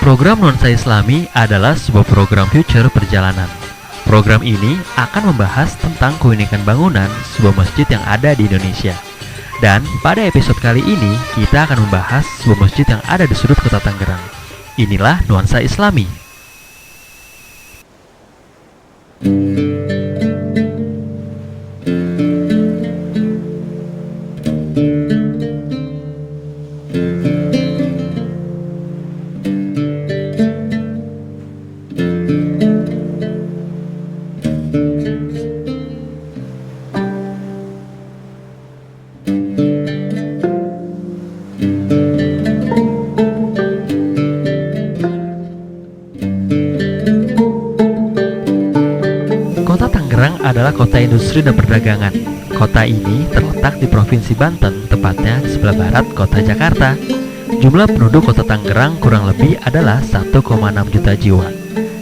Program Nuansa Islami adalah sebuah program future perjalanan. Program ini akan membahas tentang keunikan bangunan sebuah masjid yang ada di Indonesia. Dan pada episode kali ini, kita akan membahas sebuah masjid yang ada di sudut kota Tangerang. Inilah Nuansa Islami. Kota Tangerang adalah kota industri dan perdagangan. Kota ini terletak di Provinsi Banten, tepatnya di sebelah barat kota Jakarta. Jumlah penduduk kota Tangerang kurang lebih adalah 1,6 juta jiwa.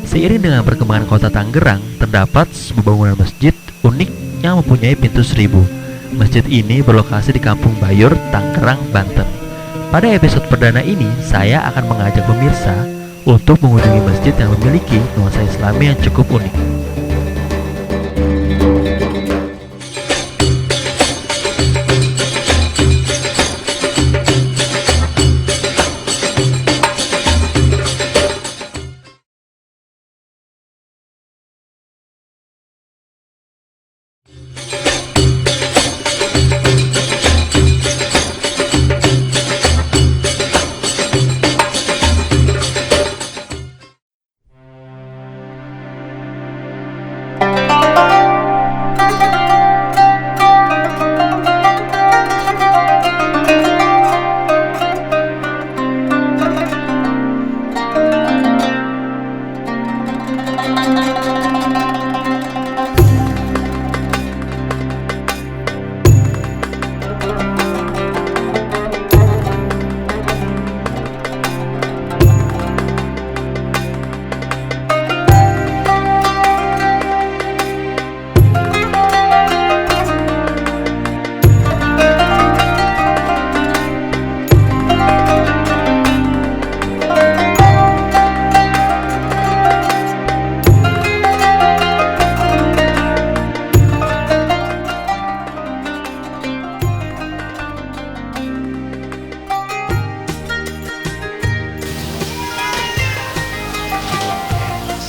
Seiring dengan perkembangan kota Tangerang, terdapat sebuah bangunan masjid unik yang mempunyai pintu 1000. Masjid ini berlokasi di Kampung Bayur, Tangerang, Banten. Pada episode perdana ini, saya akan mengajak pemirsa untuk mengunjungi masjid yang memiliki nuansa Islami yang cukup unik.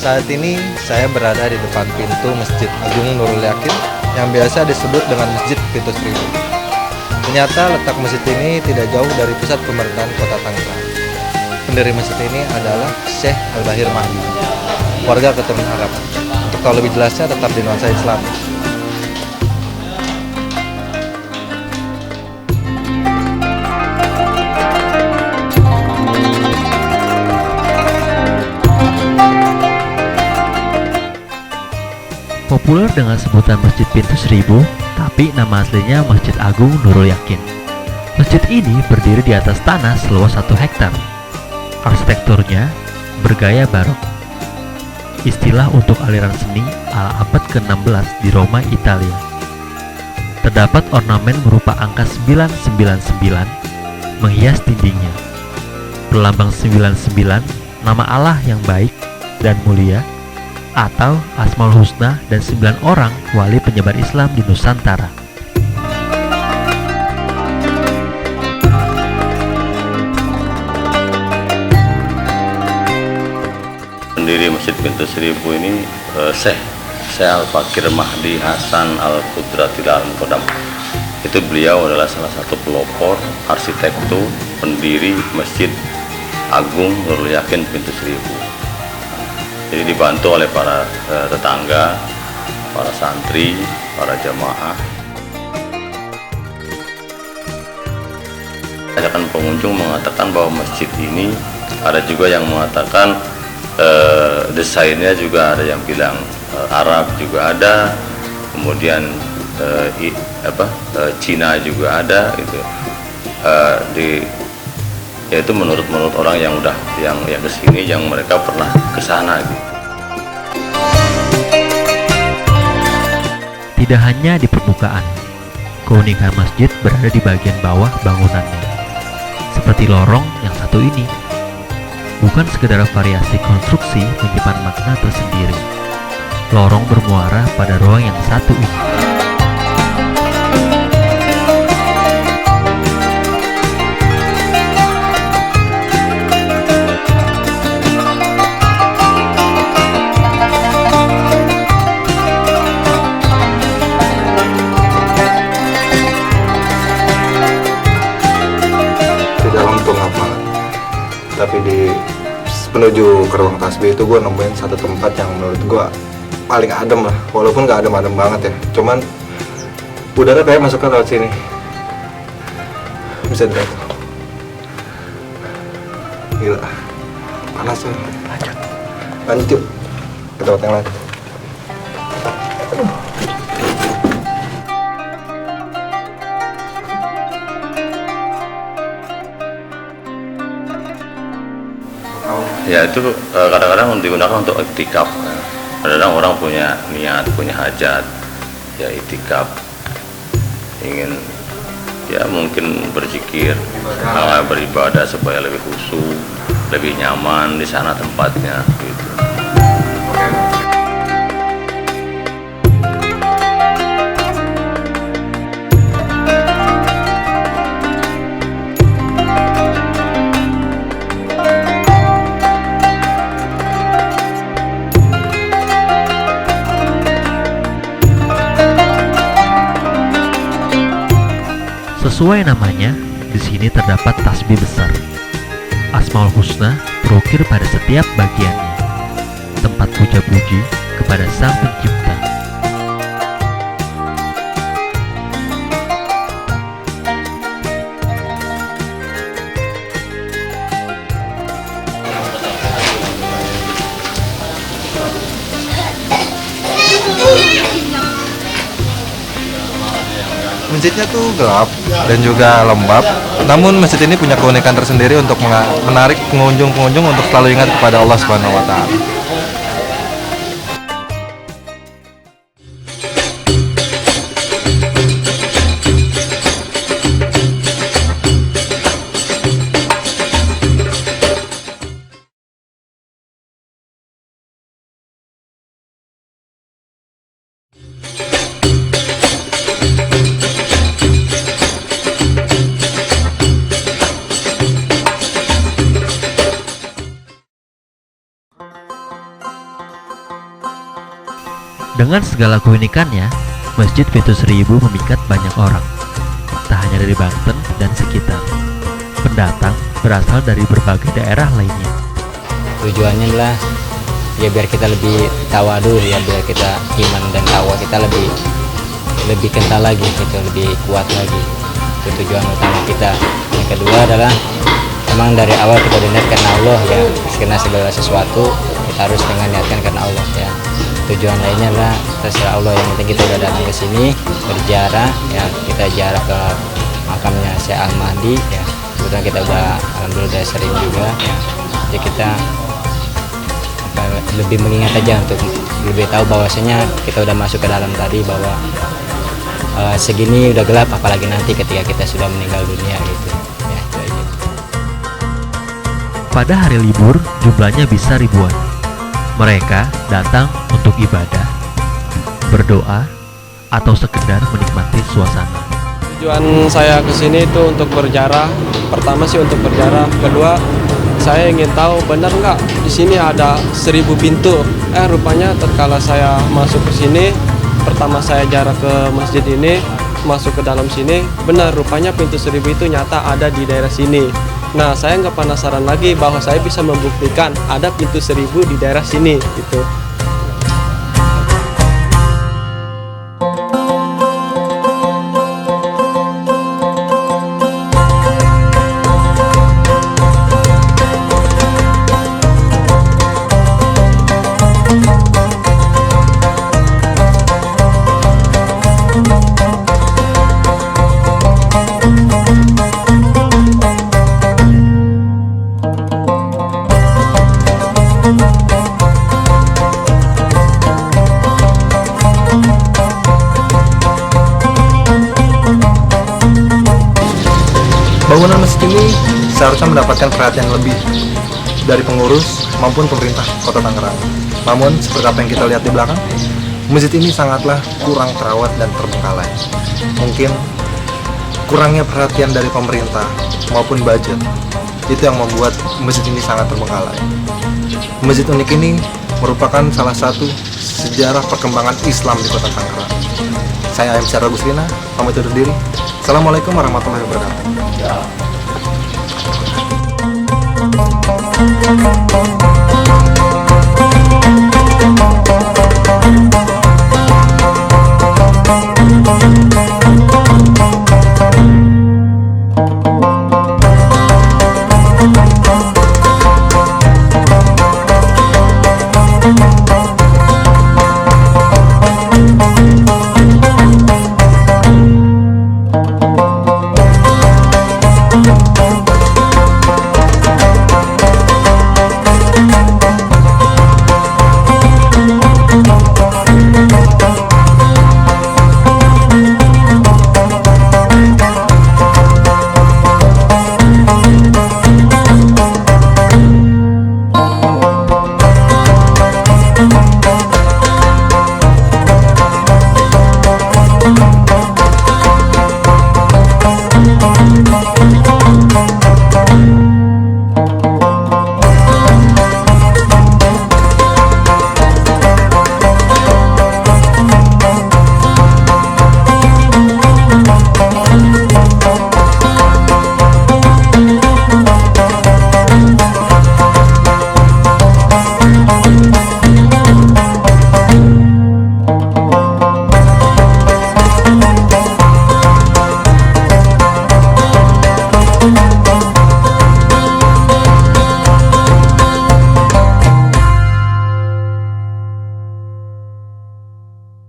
Saat ini saya berada di depan pintu Masjid Agung Nurul Yakin yang biasa disebut dengan Masjid Pintu Seribu. Ternyata letak masjid ini tidak jauh dari pusat pemerintahan kota Tangerang. Pendiri masjid ini adalah Syekh Al-Bahir Mahdi, warga keturunan Arab. Untuk tahu lebih jelasnya tetap di Nuansa Islami. Populer dengan sebutan Masjid Pintu 1000, tapi nama aslinya Masjid Agung Nurul Yakin. Masjid ini berdiri di atas tanah seluas 1 hektar. Arsitekturnya bergaya barok, istilah untuk aliran seni ala abad ke-16 di Roma, Italia. Terdapat ornamen berupa angka 999 menghias dindingnya. Berlambang 99, nama Allah yang baik dan mulia, atau Asmaul Husna, dan 9 orang wali penyebar Islam di Nusantara. Pendiri Masjid Pintu 1000 ini Syekh Al-Fakir Mahdi Hasan Al-Qudratil Al-Muqaddam. Itu beliau adalah salah satu pelopor arsitektur pendiri Masjid Agung Nurul Yakin Pintu 1000. Jadi dibantu oleh para tetangga, para santri, para jamaah. Ajakan pengunjung mengatakan bahwa masjid ini, ada juga yang mengatakan desainnya juga ada yang bilang Arab juga ada, kemudian Cina juga ada, gitu. Yaitu menurut orang yang udah yang kesini, yang mereka pernah kesana gitu. Tidak hanya di permukaan, keunikan masjid berada di bagian bawah bangunannya, seperti lorong yang satu ini. bukan sekedar variasi konstruksi menyimpan makna tersendiri. Lorong bermuara pada ruang yang satu ini. Di dalam tuh nggak banget, tapi di menuju ke ruang tasbih itu gue nemuin satu tempat yang menurut gue paling adem lah, walaupun nggak adem-adem banget ya, cuman udara kayak masuknya lewat sini, bisa dilihat tuh. Gila, panas ya. Lanjut yuk ke tempat yang lain. Ya itu kadang-kadang digunakan untuk iktikaf. Kadang-kadang orang punya niat, punya hajat, ya iktikaf, ingin ya mungkin berzikir, beribadah supaya lebih khusyuk, lebih nyaman di sana tempatnya gitu. Sesuai namanya, di sini terdapat tasbih besar. Asmaul Husna terukir pada setiap bagiannya. Tempat puja-puji kepada Sang Pencipta. Masjidnya tuh gelap dan juga lembab, namun masjid ini punya keunikan tersendiri untuk menarik pengunjung-pengunjung untuk selalu ingat kepada Allah Subhanahu wa Ta'ala. Dengan segala keunikannya, Masjid Pintu Seribu memikat banyak orang, tak hanya dari Banten dan sekitar. Pendatang berasal dari berbagai daerah lainnya. Tujuannya adalah ya biar kita lebih tawadu, ya biar kita iman dan takwa kita lebih kental lagi gitu, lebih kuat lagi. Itu tujuan utama kita. Yang kedua adalah memang dari awal kita diniatkan Allah ya, karena segala sesuatu kita harus dengan niatkan karena Allah ya. Tujuan lainnya adalah terserah Allah, yang penting kita udah datang ke sini berziarah ya, kita ziarah ke makamnya Syekh Al-Mahdi ya. Kebetulan kita udah alhamdulillah sering juga ya. Jadi kita lebih mengingat aja untuk lebih tahu bahwasanya kita udah masuk ke dalam tadi, bahwa segini udah gelap, apalagi nanti ketika kita sudah meninggal dunia gitu ya, itu aja. Pada hari libur, jumlahnya bisa ribuan. Mereka datang untuk ibadah, berdoa, atau sekedar menikmati suasana. Tujuan saya ke sini itu untuk berziarah. Pertama sih untuk berziarah. Kedua, saya ingin tahu benar nggak di sini ada 1000 pintu. Rupanya tatkala saya masuk ke sini, pertama saya ziarah ke masjid ini, masuk ke dalam sini, benar rupanya pintu 1000 itu nyata ada di daerah sini. Nah, saya nggak penasaran lagi bahwa saya bisa membuktikan ada pintu 1000 di daerah sini gitu. Bangunan masjid ini seharusnya mendapatkan perhatian lebih, dari pengurus maupun pemerintah Kota Tangerang. Namun seperti apa yang kita lihat di belakang, masjid ini sangatlah kurang terawat dan terbengkalai. Mungkin kurangnya perhatian dari pemerintah maupun budget itu yang membuat masjid ini sangat terbengkalai. Masjid unik ini merupakan salah satu sejarah perkembangan Islam di Kota Tangerang. Saya Ayam Syara Gusrina, pamit undur diri. Assalamualaikum warahmatullahi wabarakatuh.